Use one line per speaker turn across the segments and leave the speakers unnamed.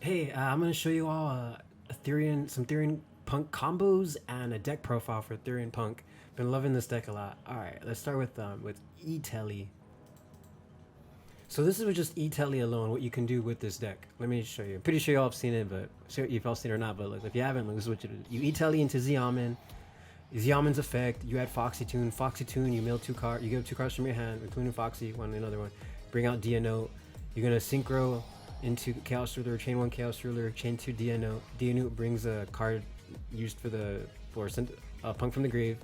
Hey, I'm gonna show you all some Therion Punk combos and a deck profile for Therion Punk. Been loving this deck a lot. All right, let's start with E-Telly. So this is with just E-Telly alone, what you can do with this deck. Let me show you. I'm pretty sure y'all have seen it, but if y'all seen it or not, but look, if you haven't, look, this is what you do. You E-Telly into Xiamen. Xiamen's effect, you add Foxy Tune. Foxy Tune, you mill 2 cards. You give 2 cards from your hand, including Foxy, one and another one. Bring out Diano. You're gonna synchro into Chaos Ruler, Chain 1 Chaos Ruler, Chain 2 Diano. Diano brings a card used for send Punk from the grave.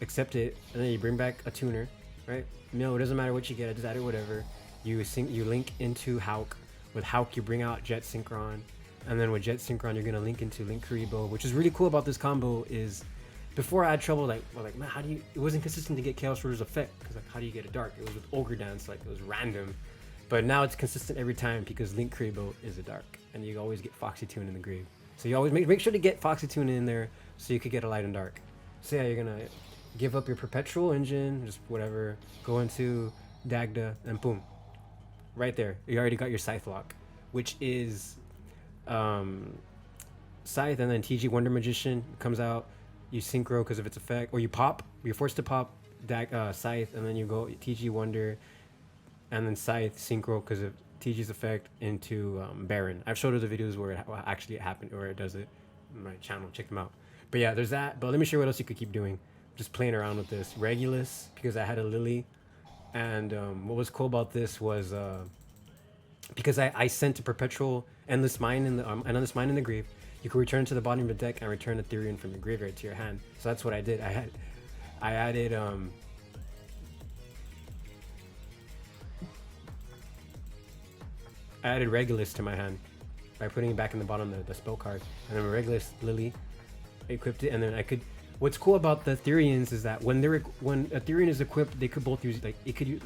Accept it, and then you bring back a tuner, right? No, it doesn't matter what you get, just add it whatever. You link into Hulk. With Hulk, you bring out Jet Synchron. And then with Jet Synchron, you're gonna link into Link Kuriboh, which is really cool about this combo is before I had trouble, like man, how do you, it wasn't consistent to get Chaos Ruler's effect, because like how do you get a dark? It was with Ogre Dance, like it was random. But now it's consistent every time because Link Kuriboh is a dark, and you always get Foxy Tune in the grave. So you always make sure to get Foxy Tune in there so you could get a light and dark. So yeah, you're gonna give up your Perpetual Engine, just whatever, go into Dagda, and boom. Right there, you already got your Scythe lock, which is Scythe, and then TG Wonder Magician comes out, you synchro because of its effect, or you're forced to pop Scythe, and then you go TG Wonder, and then Scythe synchro because of TG's effect into Baron. I've showed other videos where it actually happened, or it does it on my channel, check them out. But yeah, there's that, but let me show you what else you could keep doing. Just playing around with this. Regulus, because I had a Lily, and what was cool about this was because I sent a Perpetual Endless Mine in the Endless Mine in the grave, you could return to the bottom of the deck and return a Therion from your graveyard to your hand. So that's what I did. I added Regulus to my hand by putting it back in the bottom of the spell card, and then Regulus Lily, equipped it, and then I could. What's cool about the Therions is that when a Therion is equipped, they could both use, like, it could use,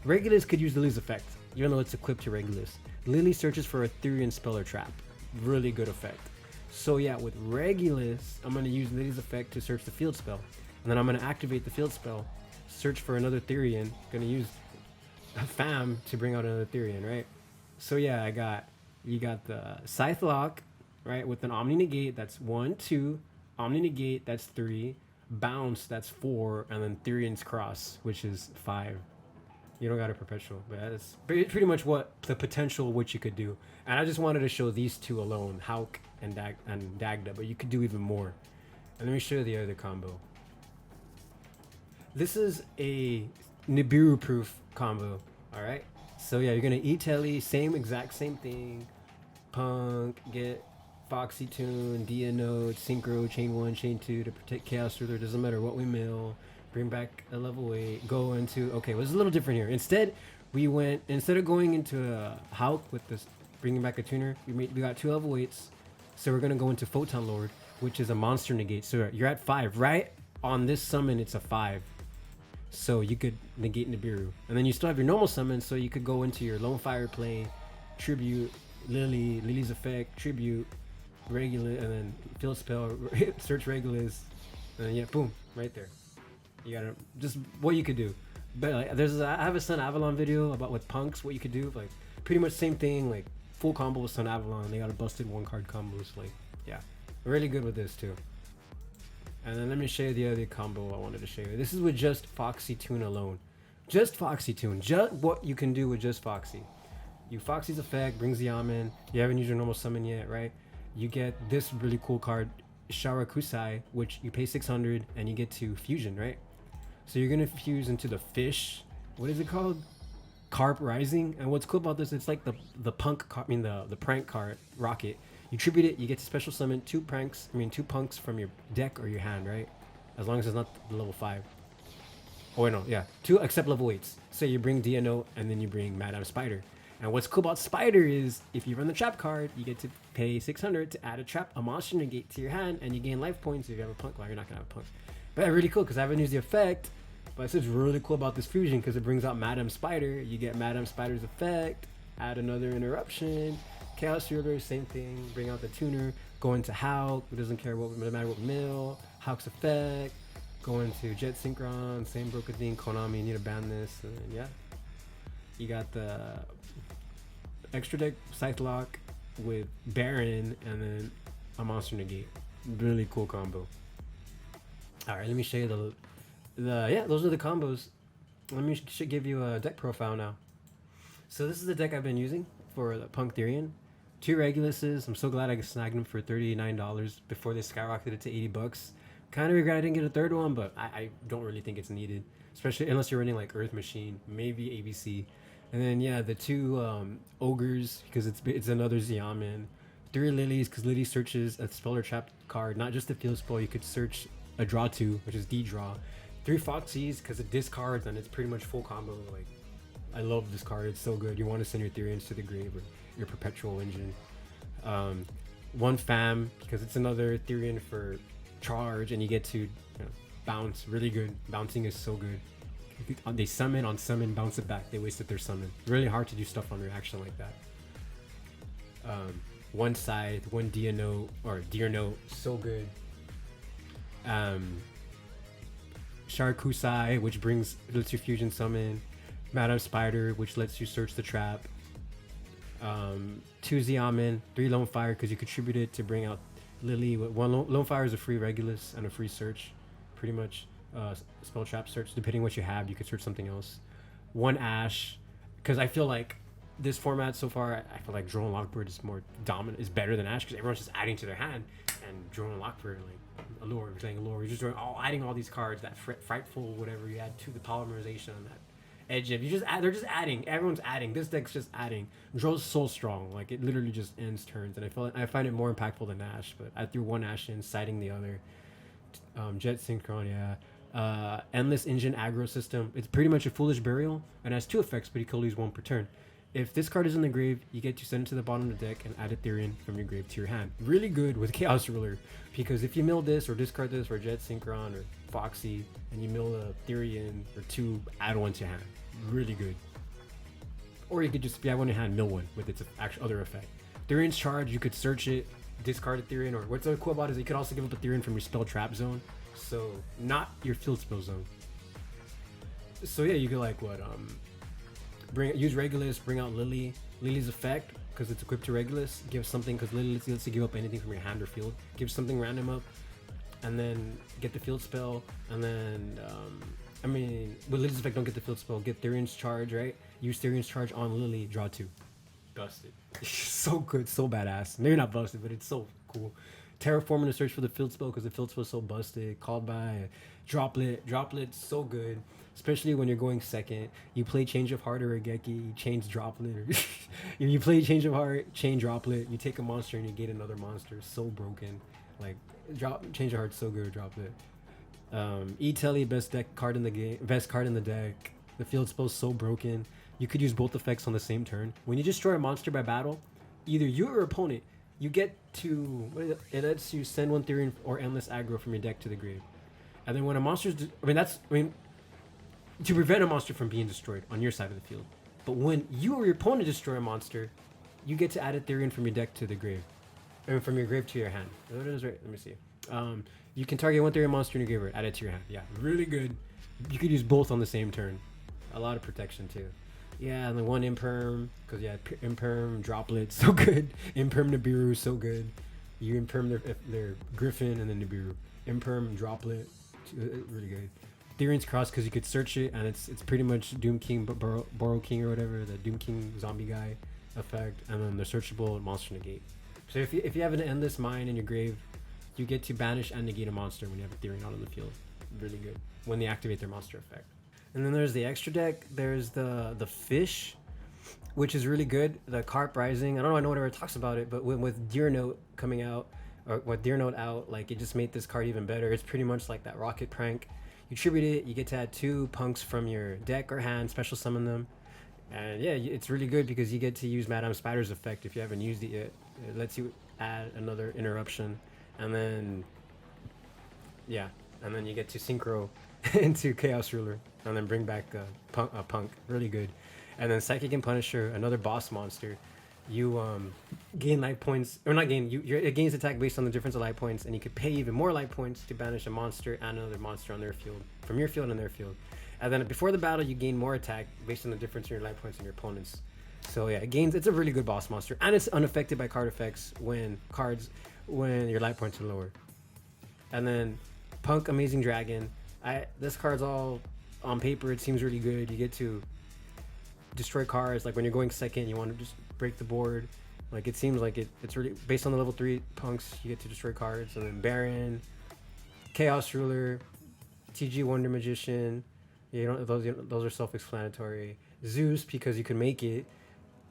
Regulus could use Lily's effect, even though it's equipped to Regulus. Lily searches for a Therion spell or trap. Really good effect. So yeah, with Regulus, I'm going to use Lily's effect to search the field spell. And then I'm going to activate the field spell, search for another Therion, going to use a Fam to bring out another Therion, right? So yeah, you got the Scythe lock, right, with an Omni Negate, that's 1, 2, Omni Negate, that's 3, Bounce, that's 4, and then Therion's Cross, which is 5. You don't got a Perpetual, but that's pretty much what the potential which you could do. And I just wanted to show these two alone, Hulk and Dagda, but you could do even more. And let me show you the other combo. This is a Nibiru Proof combo, all right? So yeah, you're gonna E-Telly, exact same thing. Punk, get Foxy Tune, Diano, Synchro, Chain 1, Chain 2 to protect Chaos Ruler, doesn't matter what we mill. Bring back a level 8, go into, okay, well, it's a little different here. Instead of going into a Hulk with this, bringing back a tuner, we got 2 level 8s. So we're gonna go into Photon Lord, which is a monster negate. So you're at 5, right? On this summon, it's a 5. So you could negate Nibiru. And then you still have your normal summon, so you could go into your Lone Fire play, Tribute, Lily's effect, Tribute, Regulus, and then field spell, search Regulus, and then yeah, boom, right there. You gotta just what you could do. But like, I have a Sun Avalon video about with punks what you could do, like pretty much same thing, like full combo with Sun Avalon. They got a busted 1-card combos, like yeah, really good with this too. And then let me show you the other combo I wanted to show you. This is with just Foxy Tune alone. Just Foxy Tune. Just what you can do with just Foxy. You Foxy's effect brings the Yamen. You haven't used your normal summon yet, right? You get this really cool card, Sharakusai, which you pay 600 and you get to fusion, right? So you're gonna fuse into the fish. What is it called? Carp Rising. And what's cool about this? It's like the prank card, Rocket. You tribute it, you get to special summon 2 punks from your deck or your hand, right? As long as it's not the level 5. Oh no, yeah, 2 except level 8s. So you bring Diano and then you bring Madame Spider. And what's cool about Spider is if you run the trap card, you get to pay 600 to add a monster negate to your hand, and you gain life points if you have a punk. Well, you're not gonna have a punk. But really cool because I haven't used the effect. But it's just really cool about this fusion because it brings out Madame Spider. You get Madame Spider's effect, add another interruption. Chaos Ruler, same thing. Bring out the tuner. Go into Hulk, who doesn't care what, no matter what mill. Hulk's effect. Go into Jet Synchron, same broken thing. Konami, you need to ban this. And then, yeah, you got the extra deck Scythe Lock with Baron and then a monster negate. Really cool combo. All right, let me show you yeah, those are the combos. Let me give you a deck profile now. So this is the deck I've been using for the P.U.N.K Therion. 2 Reguluses. I'm so glad I snagged them for $39 before they skyrocketed to $80. Kind of regret I didn't get a third one, but I don't really think it's needed, especially unless you're running like Earth Machine, maybe ABC. And then yeah, the 2 Ogres, because it's another Xiamen. 3 Lilies, because Lily searches a spell or trap card, not just a field spell. You could search a draw 2, which is D-draw. 3 Foxies, because it discards and it's pretty much full combo. Like, I love this card. It's so good. You want to send your Therions to the grave or your Perpetual Engine. 1 Fam, because it's another Therion for charge, and you get to bounce. Really good. Bouncing is so good. They summon on summon, bounce it back. They wasted their summon. Really hard to do stuff on reaction like that. 1 Scythe, 1 Deer Note, so good. Sharkusai, which lets you fusion summon. Madame Spider, which lets you search the trap. 2 Xiamen, 3 Lone Fire, because you contribute it to bring out Lily. 1 Lone Fire is a free Regulus and a free search, pretty much. Spell trap search, depending what you have, you could search something else. 1 Ash, because I feel like this format so far, I feel like Drone Lockbird is more dominant, is better than Ash, because everyone's just adding to their hand, and Drone Lockbird, like Allure, playing Allure, you're just doing adding all these cards, that frightful whatever you add to the polymerization on that edge of, they're just adding, everyone's adding, this deck's just adding. Drone's so strong, like it literally just ends turns, and I find it more impactful than Ash, but I threw 1 Ash in, citing the other. Jet Synchron, yeah. Endless Engine aggro system. It's pretty much a Foolish Burial and has 2 effects, but you can only use 1 per turn. If this card is in the grave, you get to send it to the bottom of the deck and add a Therion from your grave to your hand. Really good with Chaos Ruler, because if you mill this or discard this or Jet Synchron or Foxy and you mill a Therion or 2, add 1 to your hand. Really good. Or you could just, if you have 1 in your hand, mill 1 with its actual other effect. Therion's charge, you could search it, discard a Therion, or what's so cool about it is you could also give up a Therion from your spell trap zone, so not your field spell zone. So yeah, you could like use Regulus, bring out Lily's effect, because it's equipped to Regulus, give something, because Lily lets you give up anything from your hand or field, give something random up, and then get the field spell, and then with Lily's effect, don't get the field spell, get Therion's charge, right? Use Therion's charge on Lily, draw 2. Busted. So good, so badass. Maybe not busted, but it's so cool. Terraforming to search for the field spell, because the field spell is so busted. Called by Droplet, so good. Especially when you're going second. You play Change of Heart or a Geki, you change Droplet. Or you play Change of Heart, chain Droplet, you take a monster and you get another monster. So broken. Like, Change of Heart, so good with Droplet. E-Telly, best card in the deck. The field spell's so broken. You could use both effects on the same turn. When you destroy a monster by battle, either you or your opponent, you get to, it lets you send 1 Therion or Endless Aggro from your deck to the grave. And then when a monster's, to prevent a monster from being destroyed on your side of the field. But when you or your opponent destroy a monster, you get to add a Therion from your deck to the grave. Or from your grave to your hand. That is right, let me see. You can target 1 Therion monster in your grave, add it to your hand. Yeah, really good. You could use both on the same turn. A lot of protection too. Yeah, and then 1 Imperm, because yeah, Imperm, Droplet, so good. Imperm Nibiru, so good. You Imperm their Griffin and then Nibiru. Imperm, Droplet, really good. Therion's Cross, because you could search it, and it's pretty much Doom King, Borrow King or whatever, the Doom King zombie guy effect, and then the searchable monster negate. So if you have an Endless Mine in your grave, you get to banish and negate a monster when you have a Therion out on the field. Really good. When they activate their monster effect. And then there's the extra deck. There's the Fish, which is really good. The Carp Rising. I don't know, I know whatever it talks about it, but with Deer Note coming out, or with Deer Note out, like it just made this card even better. It's pretty much like that Rocket Prank. You tribute it, you get to add 2 punks from your deck or hand, special summon them. And yeah, it's really good because you get to use Madame Spider's effect if you haven't used it yet. It lets you add another interruption. And then, yeah, and then you get to synchro into Chaos Ruler, and then bring back a punk. Really good. And then Psychic and Punisher, another boss monster. You gain life points, or not gain. It gains attack based on the difference of life points, and you could pay even more life points to banish a monster and another monster on their field, from your field and their field. And then before the battle, you gain more attack based on the difference in your life points and your opponents. So yeah, it gains. It's a really good boss monster, and it's unaffected by card effects when your life points are lower. And then Punk Amazing Dragon. This card's all on paper. It seems really good. You get to destroy cards. Like when you're going second, you want to just break the board. Like it seems like it's really based on the level 3 punks. You get to destroy cards. And then Baron, Chaos Ruler, TG Wonder Magician. You know those are self-explanatory. Zeus because you can make it.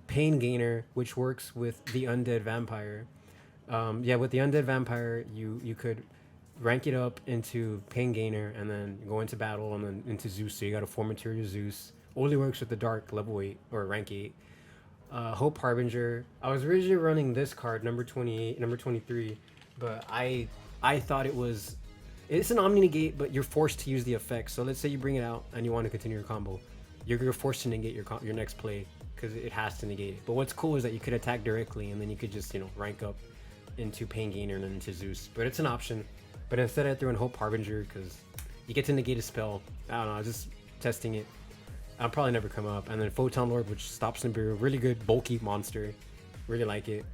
Pain Gainer, which works with the Undead Vampire. Yeah, with the Undead Vampire, you could rank it up into Pain Gainer and then go into battle and then into Zeus. So you got a 4 material Zeus. Only works with the Dark level 8 or rank 8. Hope Harbinger. I was originally running this card, number 28, number 23, but I thought it's an Omni Negate, but you're forced to use the effect. So let's say you bring it out and you want to continue your combo. You're forced to negate your next play because it has to negate it. But what's cool is that you could attack directly and then you could just, rank up into Pain Gainer and then into Zeus. But it's an option. But instead I threw in Hope Harbinger because you get to negate a spell. I don't know, I was just testing it. I'll probably never come up. And then Photon Lord, which stops Nibiru. Really good, bulky monster. Really like it.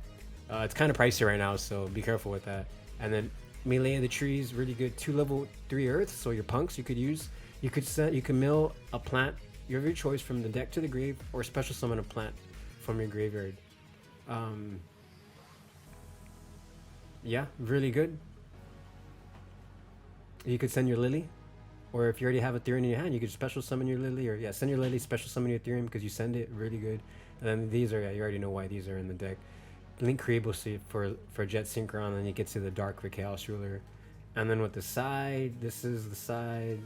It's kind of pricey right now, so be careful with that. And then Melee of the Trees, really good. 2 level 3 Earth, so your punks you could use. You can mill a plant of your choice from the deck to the grave, or special summon a plant from your graveyard. Yeah, really good. You could send your Lily, or if you already have a Therion in your hand, you could special summon your Lily, or send your Lily, special summon your Therion because you send it, really good. And then these are, you already know why these are in the deck. Link Creable for Jet Synchron, and then you get to the Dark for Chaos Ruler. And then with the side, this is the side.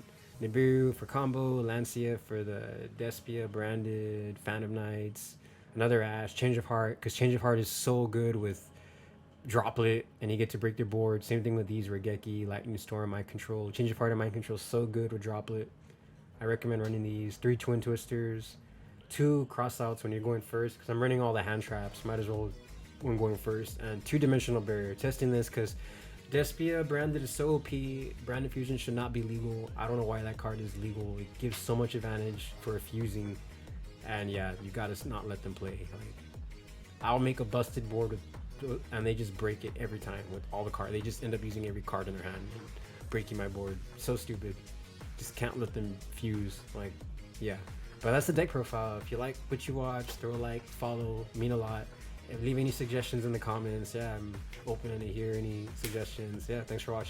Nibiru for combo, Lancia for the Despia branded, Phantom Knights, another Ash, Change of Heart, because Change of Heart is so good with Droplet, and you get to break their board. Same thing with these, Regeki, Lightning Storm, Mind Control. Change of Heart and Mind Control is so good with Droplet. I recommend running these. 3 Twin Twisters, 2 Crossouts when you're going first, because I'm running all the hand traps, might as well when going first, and 2-dimensional barrier. Testing this because Despia branded is so OP. Branded fusion should not be legal. I don't know why that card is legal. It gives so much advantage for fusing, and yeah, you gotta not let them play. Like, I'll make a busted board and they just break it every time with all the cards. They just end up using every card in their hand and breaking my board. So stupid. Just can't let them fuse. Like, yeah. But that's the deck profile. If you like what you watch, throw a like, follow, mean a lot. Leave any suggestions in the comments. Yeah, I'm open to hear any suggestions. Yeah, thanks for watching.